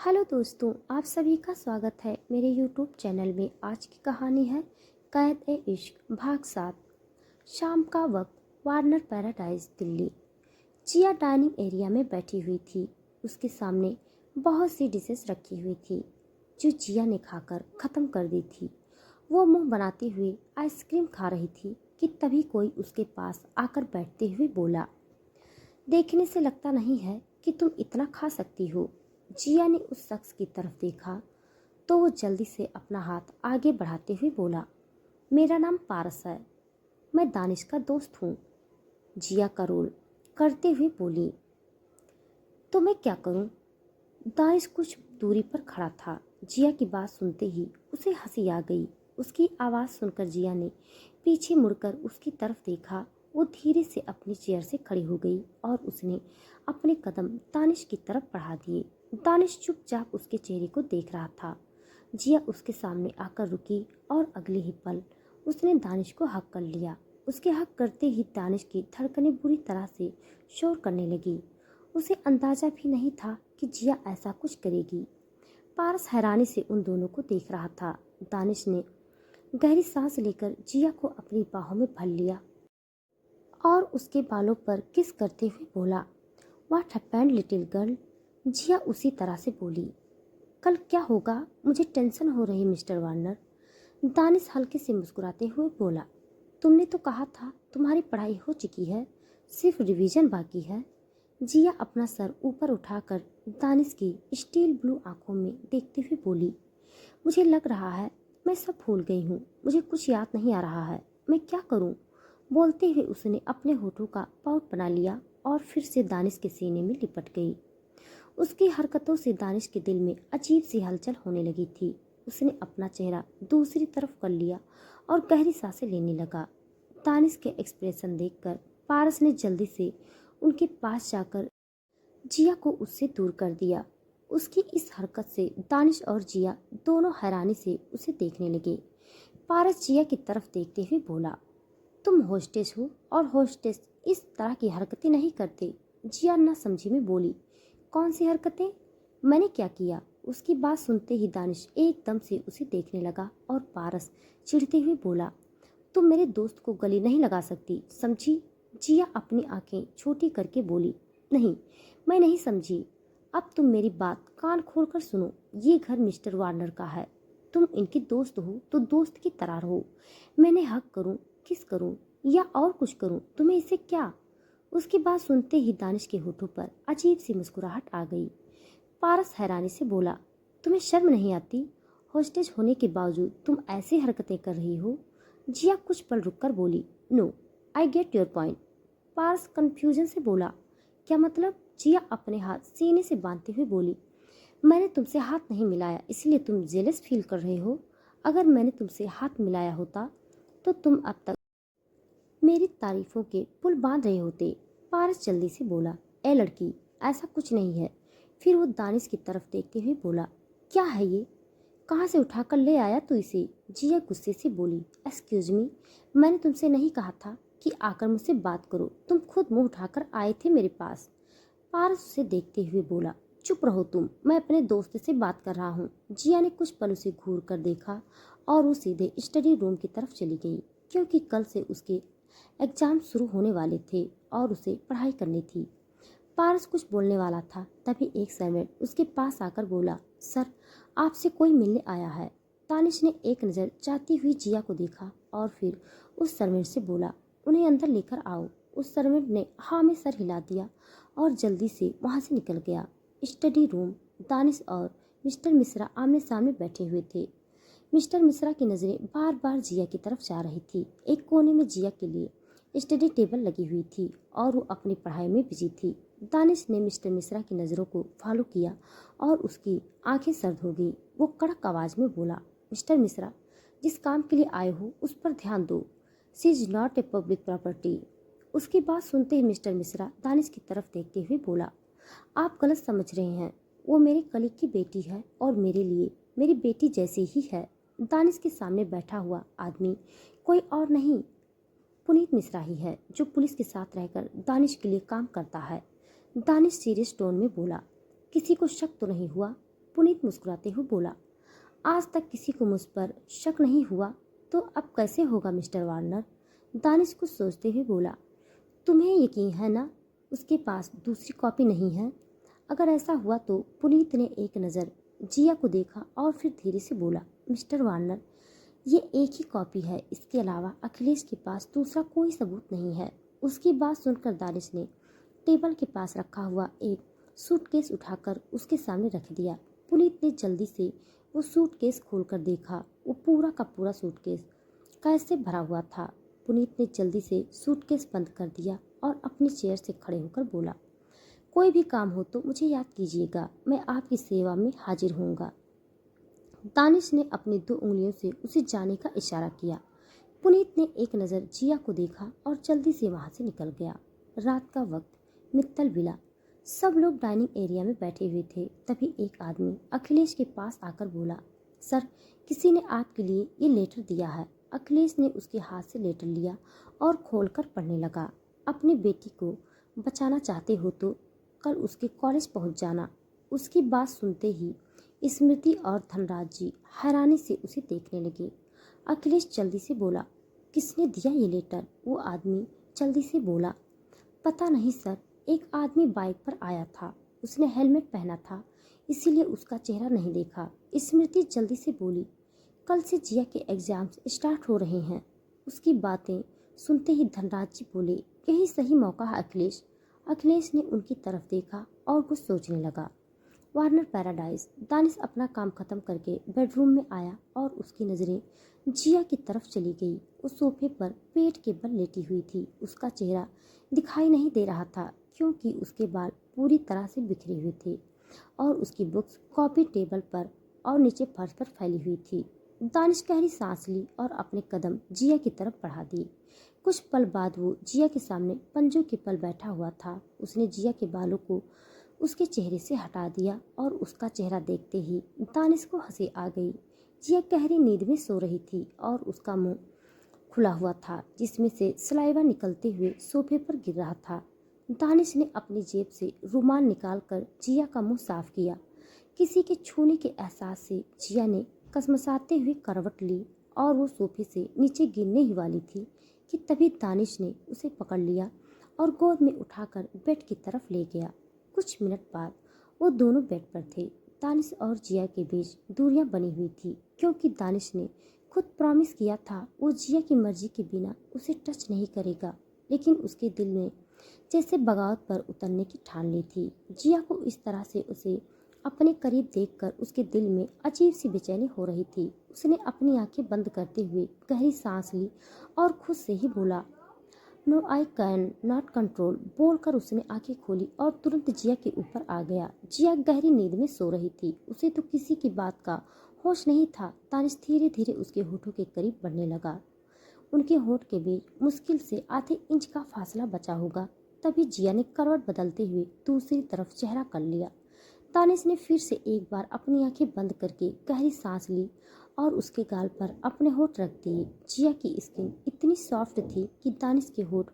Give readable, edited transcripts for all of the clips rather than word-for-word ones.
Hello दोस्तों, आप सभी का स्वागत है मेरे यूट्यूब चैनल में। आज की कहानी है कैद-ए-इश्क भाग 7। शाम का वक्त, वार्नर पैराडाइज, दिल्ली। जिया डाइनिंग एरिया में बैठी हुई थी। उसके सामने बहुत सी डिशेस रखी हुई थी जो जिया ने खाकर ख़त्म कर दी थी। वो मुंह बनाती हुई आइसक्रीम खा रही थी कि तभी कोई उसके पास आकर बैठते हुए बोला, देखने से लगता नहीं है कि तुम इतना खा सकती हो। जिया ने उस शख्स की तरफ देखा तो वो जल्दी से अपना हाथ आगे बढ़ाते हुए बोला, मेरा नाम पारस है, मैं दानिश का दोस्त हूँ। जिया का रोल करते हुए बोली, तो मैं क्या करूँ? दानिश कुछ दूरी पर खड़ा था। जिया की बात सुनते ही उसे हंसी आ गई। उसकी आवाज़ सुनकर जिया ने पीछे मुड़कर उसकी तरफ देखा। वो धीरे से अपनी चेयर से खड़ी हो गई और उसने अपने कदम दानिश की तरफ बढ़ा दिए। दानिश चुपचाप उसके चेहरे को देख रहा था। जिया उसके सामने आकर रुकी और अगले ही पल उसने दानिश को हक कर लिया। उसके हक करते ही दानिश की धड़कनें बुरी तरह से शोर करने लगी। उसे अंदाजा भी नहीं था कि जिया ऐसा कुछ करेगी। पारस हैरानी से उन दोनों को देख रहा था। दानिश ने गहरी सांस लेकर जिया को अपनी बाहों में भर लिया और उसके बालों पर किस करते हुए बोला, व्हाट हैपेंड लिटिल गर्ल? जिया उसी तरह से बोली, कल क्या होगा मुझे टेंशन हो रही मिस्टर वार्नर। दानिश हल्के से मुस्कुराते हुए बोला, तुमने तो कहा था तुम्हारी पढ़ाई हो चुकी है, सिर्फ रिवीजन बाकी है। जिया अपना सर ऊपर उठाकर दानिश की स्टील ब्लू आंखों में देखते हुए बोली, मुझे लग रहा है मैं सब भूल गई हूँ, मुझे कुछ याद नहीं आ रहा है, मैं क्या करूँ? बोलते हुए उसने अपने होठों का पाउट बना लिया और फिर से दानिश के सीने में लिपट गई। उसकी हरकतों से दानिश के दिल में अजीब सी हलचल होने लगी थी। उसने अपना चेहरा दूसरी तरफ कर लिया और गहरी सांसें लेने लगा। दानिश के एक्सप्रेशन देखकर पारस ने जल्दी से उनके पास जाकर जिया को उससे दूर कर दिया। उसकी इस हरकत से दानिश और जिया दोनों हैरानी से उसे देखने लगे। पारस जिया की तरफ देखते हुए बोला, तुम होस्टेस हो और होस्टेस इस तरह की हरकतें नहीं करते। जिया ना समझी में बोली, कौन सी हरकतें? मैंने क्या किया? उसकी बात सुनते ही दानिश एकदम से उसे देखने लगा और पारस चिढ़ते हुए बोला, तुम मेरे दोस्त को गले नहीं लगा सकती, समझी? जिया अपनी आंखें छोटी करके बोली, नहीं, मैं नहीं समझी। अब तुम मेरी बात कान खोलकर सुनो, ये घर मिस्टर वार्नर का है। तुम इनके दोस्त हो तो दोस्त की तरह रहो। मैंने हक करूं, किस करूं या और कुछ करूं, तुम्हें इससे क्या? उसकी बात सुनते ही दानिश के होठों पर अजीब सी मुस्कुराहट आ गई। पारस हैरानी से बोला, तुम्हें शर्म नहीं आती? हॉस्टेज होने के बावजूद तुम ऐसी हरकतें कर रही हो? जिया कुछ पल रुककर बोली, no, I get your point. Paras confusion से बोला, क्या मतलब? जिया अपने हाथ सीने से बांधते हुए बोली, मैंने तुमसे हाथ नहीं मिलाया इसलिए तुम जेलस फील कर रहे हो। अगर मैंने तुमसे हाथ मिलाया होता तो तुम अब तक मेरी तारीफों के पुल बांध रहे होते। पारस जल्दी से बोला, ए लड़की, ऐसा कुछ नहीं है। फिर वो दानिश की तरफ देखते हुए बोला, क्या है ये? कहाँ से उठाकर ले आया तू इसे? जिया गुस्से से बोली, एक्सक्यूज मी, मैंने तुमसे नहीं कहा था कि आकर मुझसे बात करो, तुम खुद मुंह उठाकर आए थे मेरे पास। पारस उसे देखते हुए बोला, चुप रहो तुम, मैं अपने दोस्त से बात कर रहा हूँ। जिया ने कुछ पल उसे घूर कर देखा और वो सीधे स्टडी रूम की तरफ चली गई, क्योंकि कल से उसके एग्जाम शुरू होने वाले थे और उसे पढ़ाई करनी थी। पारस कुछ बोलने वाला था, तभी एक सर्वेंट उसके पास आकर बोला, सर, आपसे कोई मिलने आया है। दानिश ने एक नज़र जाती हुई जिया को देखा और फिर उस सर्वेंट से बोला, उन्हें अंदर लेकर आओ। उस सर्वेंट ने हाँ में सर हिला दिया और जल्दी से वहाँ से निकल गया। स्टडी रूम, दानिश और मिस्टर मिश्रा आमने सामने बैठे हुए थे। मिस्टर मिश्रा की नज़रें बार बार जिया की तरफ जा रही थी। एक कोने में जिया के लिए स्टडी टेबल लगी हुई थी और वो अपनी पढ़ाई में बिजी थी। दानिश ने मिस्टर मिश्रा की नज़रों को फॉलो किया और उसकी आंखें सर्द हो गई। वो कड़क आवाज़ में बोला, मिस्टर मिश्रा, जिस काम के लिए आए हो उस पर ध्यान दो। She is not a public property. उसकी बात सुनते ही मिस्टर मिश्रा दानिश की तरफ देखते हुए बोला, आप गलत समझ रहे हैं, वो मेरे कलीग की बेटी है और मेरे लिए मेरी बेटी जैसी ही है। दानिश के सामने बैठा हुआ आदमी कोई और नहीं, पुनीत मिश्रा ही है, जो पुलिस के साथ रहकर दानिश के लिए काम करता है। दानिश सीरियस टोन में बोला, किसी को शक तो नहीं हुआ? पुनीत मुस्कुराते हुए बोला, आज तक किसी को मुझ पर शक नहीं हुआ, तो अब कैसे होगा मिस्टर वार्नर? दानिश कुछ सोचते हुए बोला, तुम्हें यकीन है ना उसके पास दूसरी कॉपी नहीं है? अगर ऐसा हुआ तो? पुनीत ने एक नज़र जिया को देखा और फिर धीरे से बोला, मिस्टर वार्नर, ये एक ही कॉपी है, इसके अलावा अखिलेश के पास दूसरा कोई सबूत नहीं है। उसकी बात सुनकर दानिश ने टेबल के पास रखा हुआ एक सूटकेस उठाकर उसके सामने रख दिया। पुनीत ने जल्दी से वो सूटकेस खोलकर देखा। वो पूरा का पूरा सूटकेस कैसे भरा हुआ था। पुनीत ने जल्दी से सूटकेस बंद कर दिया और अपनी चेयर से खड़े होकर बोला, कोई भी काम हो तो मुझे याद कीजिएगा, मैं आपकी सेवा में हाजिर होऊंगा। दानिश ने अपनी 2 उंगलियों से उसे जाने का इशारा किया। पुनीत ने एक नज़र जिया को देखा और जल्दी से वहां से निकल गया। रात का वक्त, मित्तल विला। सब लोग डाइनिंग एरिया में बैठे हुए थे। तभी एक आदमी अखिलेश के पास आकर बोला, सर, किसी ने आपके लिए ये लेटर दिया है। अखिलेश ने उसके हाथ से लेटर लिया और खोलकर पढ़ने लगा। अपनी बेटी को बचाना चाहते हो तो कल उसके कॉलेज पहुंच जाना। उसकी बात सुनते ही स्मृति और धनराज जी हैरानी से उसे देखने लगे। अखिलेश जल्दी से बोला, किसने दिया ये लेटर? वो आदमी जल्दी से बोला, पता नहीं सर, एक आदमी बाइक पर आया था, उसने हेलमेट पहना था, इसीलिए उसका चेहरा नहीं देखा। स्मृति जल्दी से बोली, कल से जिया के एग्जाम्स स्टार्ट हो रहे हैं। उसकी बातें सुनते ही धनराज जी बोले, यही सही मौका है अखिलेश। अखिलेश ने उनकी तरफ देखा और कुछ सोचने लगा। Warner paradise. दानिश अपना काम खत्म करके बेडरूम में आया और उसकी नज़रें जिया की तरफ चली गई। वो सोफे पर पेट के बल लेटी हुई थी। उसका चेहरा दिखाई नहीं दे रहा था क्योंकि उसके बाल पूरी तरह से बिखरे हुए थे और उसकी बुक्स कॉपी टेबल पर और नीचे फर्श पर फैली हुई थी। दानिश गहरी सांस ली और अपने कदम जिया की तरफ बढ़ा दिए। कुछ पल बाद वो जिया के सामने पंजों के पल बैठा हुआ था। उसने जिया के बालों को उसके चेहरे से हटा दिया और उसका चेहरा देखते ही दानिश को हंसी आ गई। जिया गहरी नींद में सो रही थी और उसका मुंह खुला हुआ था जिसमें से सलाइवा निकलते हुए सोफे पर गिर रहा था। दानिश ने अपनी जेब से रुमाल निकालकर जिया का मुंह साफ किया। किसी के छूने के एहसास से जिया ने कसमसाते हुए करवट ली और वो सोफे से नीचे गिरने ही वाली थी कि तभी दानिश ने उसे पकड़ लिया और गोद में उठाकर बेड की तरफ ले गया। कुछ मिनट बाद वो दोनों बेड पर थे। दानिश और जिया के बीच दूरियां बनी हुई थी क्योंकि दानिश ने खुद प्रॉमिस किया था वो जिया की मर्जी के बिना उसे टच नहीं करेगा, लेकिन उसके दिल ने जैसे बगावत पर उतरने की ठान ली थी। जिया को इस तरह से उसे अपने करीब देखकर उसके दिल में अजीब सी बेचैनी हो रही थी। उसने अपनी आंखें बंद करते हुए गहरी सांस ली और खुद से ही बोला, no I can not control. बोलकर उसने आंखें खोली और तुरंत जिया के ऊपर आ गया। जिया गहरी नींद में सो रही थी। उसे तो किसी की बात का होश नहीं था। दानिश धीरे धीरे उसके होठों के करीब बढ़ने लगा। उनके होठ के बीच मुश्किल से आधे इंच का फासला बचा होगा। तभी जिया ने करवट बदलते हुए दूसरी तरफ चेहरा कर लिया। दानिश ने फिर से एक बार अपनी आंखें बंद करके गहरी सांस ली और उसके गाल पर अपने होठ रख दिए। जिया की स्किन इतनी सॉफ्ट थी कि दानिश के होठ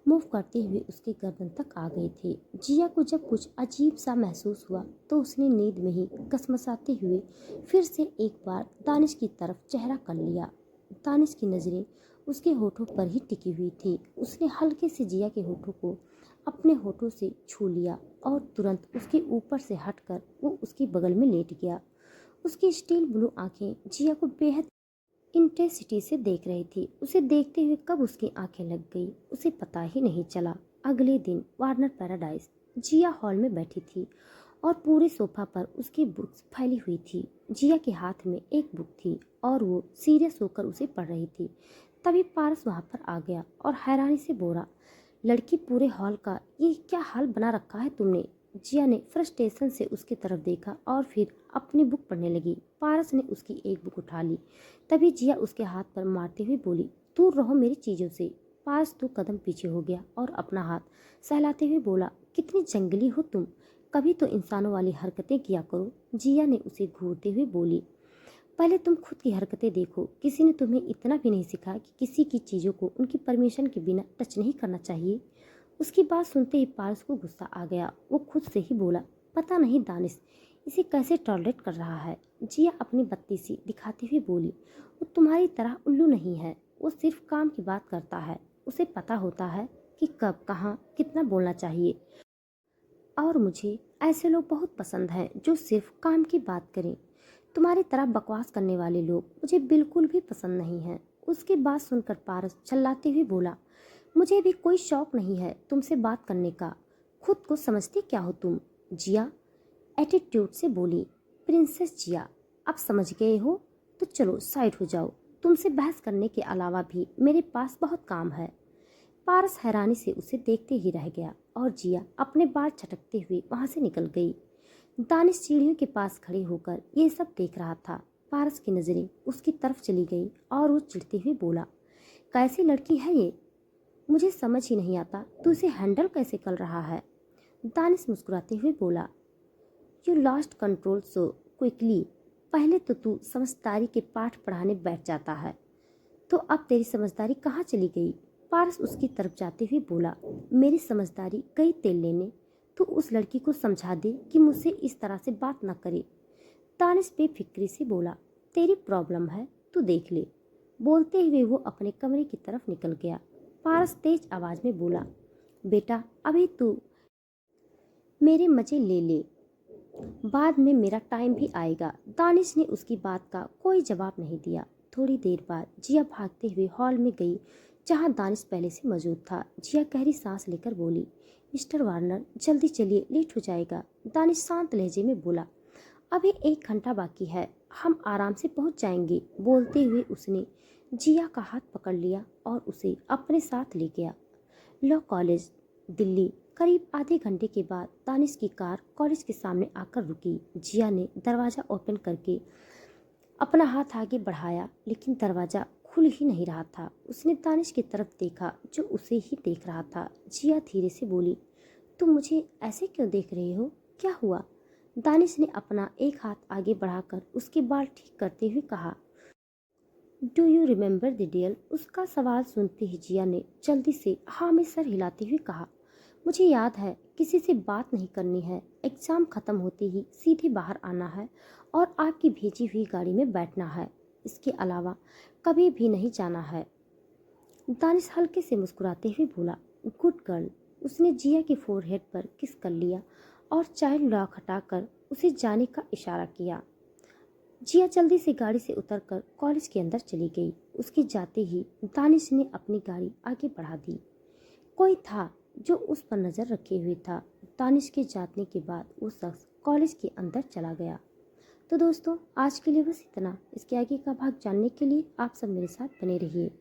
मूव करते हुए उसके गर्दन तक आ गए थे। जिया को जब कुछ अजीब सा महसूस हुआ तो उसने नींद में ही कसमसाते हुए फिर से एक बार दानिश की तरफ चेहरा कर लिया। दानिश की नज़रें उसके होठों पर ही टिकी हुई थी। उसने हल्के से जिया के होठों को अपने होठों से छू लिया और तुरंत उसके ऊपर से हटकर वो उसके बगल में लेट गया। उसकी स्टील ब्लू आंखें जिया को बेहद इंटेंसिटी से देख रही थी। उसे देखते हुए कब उसकी आंखें लग गई उसे पता ही नहीं चला। अगले दिन वार्नर पैराडाइज। जिया हॉल में बैठी थी और पूरे सोफा पर उसकी बुक्स फैली हुई थी। जिया के हाथ में एक बुक थी और वो सीरियस होकर उसे पढ़ रही थी। तभी पारस वहां पर आ गया और हैरानी से बोला, लड़की, पूरे हॉल का ये क्या हाल बना रखा है तुमने? जिया ने फ्रस्ट्रेशन से उसकी तरफ देखा और फिर अपनी बुक पढ़ने लगी। पारस ने उसकी एक बुक उठा ली। तभी जिया उसके हाथ पर मारते हुए बोली, दूर रहो मेरी चीज़ों से। पारस 2 कदम पीछे हो गया और अपना हाथ सहलाते हुए बोला, कितनी जंगली हो तुम, कभी तो इंसानों वाली हरकतें किया करो। जिया ने उसे घूरते हुए बोली, पहले तुम खुद की हरकतें देखो। किसी ने तुम्हें इतना भी नहीं सिखाया कि किसी की चीज़ों को उनकी परमिशन के बिना टच नहीं करना चाहिए। उसकी बात सुनते ही पारस को गुस्सा आ गया। वो खुद से ही बोला, पता नहीं दानिश, इसे कैसे टॉलरेट कर रहा है। जिया अपनी बत्ती सी दिखाती हुई बोली, वो तुम्हारी तरह उल्लू नहीं है, वो सिर्फ काम की बात करता है। उसे पता होता है कि कब कहाँ कितना बोलना चाहिए। और मुझे ऐसे लोग बहुत पसंद हैं जो सिर्फ काम की बात करें। तुम्हारी तरह बकवास करने वाले लोग मुझे बिल्कुल भी पसंद नहीं हैं। उसकी बात सुनकर पारस चिल्लाते हुए बोला, मुझे भी कोई शौक नहीं है तुमसे बात करने का। खुद को समझती क्या हो तुम। जिया एटीट्यूड से बोली, प्रिंसेस जिया, अब समझ गए हो तो चलो साइड हो जाओ। तुमसे बहस करने के अलावा भी मेरे पास बहुत काम है। पारस हैरानी से उसे देखते ही रह गया और जिया अपने बाल छटकते हुए वहां से निकल गई। दानिश सीढ़ियों के पास खड़े होकर ये सब देख रहा था। पारस की नजरें उसकी तरफ चली गई और वो चिढ़ते हुए बोला, कैसी लड़की है ये, मुझे समझ ही नहीं आता तू इसे हैंडल कैसे कर रहा है। दानिश मुस्कुराते हुए बोला, you lost control so quickly. पहले तो तू समझदारी के पाठ पढ़ाने बैठ जाता है, तो अब तेरी समझदारी कहाँ चली गई। पारस उसकी तरफ जाते हुए बोला, मेरी समझदारी गई तेल लेने। तू उस लड़की को समझा दे कि मुझसे इस तरह से बात न करे। दानिश बेफिक्री से बोला, तेरी प्रॉब्लम है, तू देख ले। बोलते हुए वो अपने कमरे की तरफ निकल गया। पारस तेज आवाज में बोला, बेटा अभी तू मेरे मजे ले ले, बाद में मेरा टाइम भी आएगा। दानिश ने उसकी बात का कोई जवाब नहीं दिया। थोड़ी देर बाद जिया भागते हुए हॉल में गई जहां दानिश पहले से मौजूद था। जिया गहरी सांस लेकर बोली, मिस्टर वार्नर जल्दी चलिए, लेट हो जाएगा। दानिश शांत लहजे में बोला, अभी 1 घंटा बाकी है, हम आराम से पहुंच जाएंगे। बोलते हुए उसने जिया का हाथ पकड़ लिया और उसे अपने साथ ले गया। Law college, Delhi. करीब आधे घंटे के बाद दानिश की कार कॉलेज के सामने आकर रुकी। जिया ने दरवाज़ा ओपन करके अपना हाथ आगे बढ़ाया, लेकिन दरवाज़ा खुल ही नहीं रहा था। उसने दानिश की तरफ देखा जो उसे ही देख रहा था। जिया धीरे से बोली, तुम मुझे ऐसे क्यों देख रहे हो, क्या हुआ। दानिश ने अपना एक हाथ आगे बढ़ाकर उसके बाल ठीक करते हुए कहा, do you remember the deal. उसका सवाल सुनते ही जिया ने जल्दी से हाँ में सर हिलाते हुए कहा, मुझे याद है, किसी से बात नहीं करनी है, एग्ज़ाम ख़त्म होते ही सीधे बाहर आना है और आपकी भेजी हुई गाड़ी में बैठना है। इसके अलावा कभी भी नहीं जाना है। दानिश हल्के से मुस्कुराते हुए बोला, गुड गर्ल। उसने जिया के फोरहेड पर किस कर लिया और चाइल्ड लॉक हटाकर उसे जाने का इशारा किया। जिया जल्दी से गाड़ी से उतरकर कॉलेज के अंदर चली गई। उसके जाते ही दानिश ने अपनी गाड़ी आगे बढ़ा दी। कोई था जो उस पर नज़र रखे हुए था। दानिश के जाने के बाद वो शख्स कॉलेज के अंदर चला गया। तो दोस्तों आज के लिए बस इतना। इसके आगे का भाग जानने के लिए आप सब मेरे साथ बने रहिए।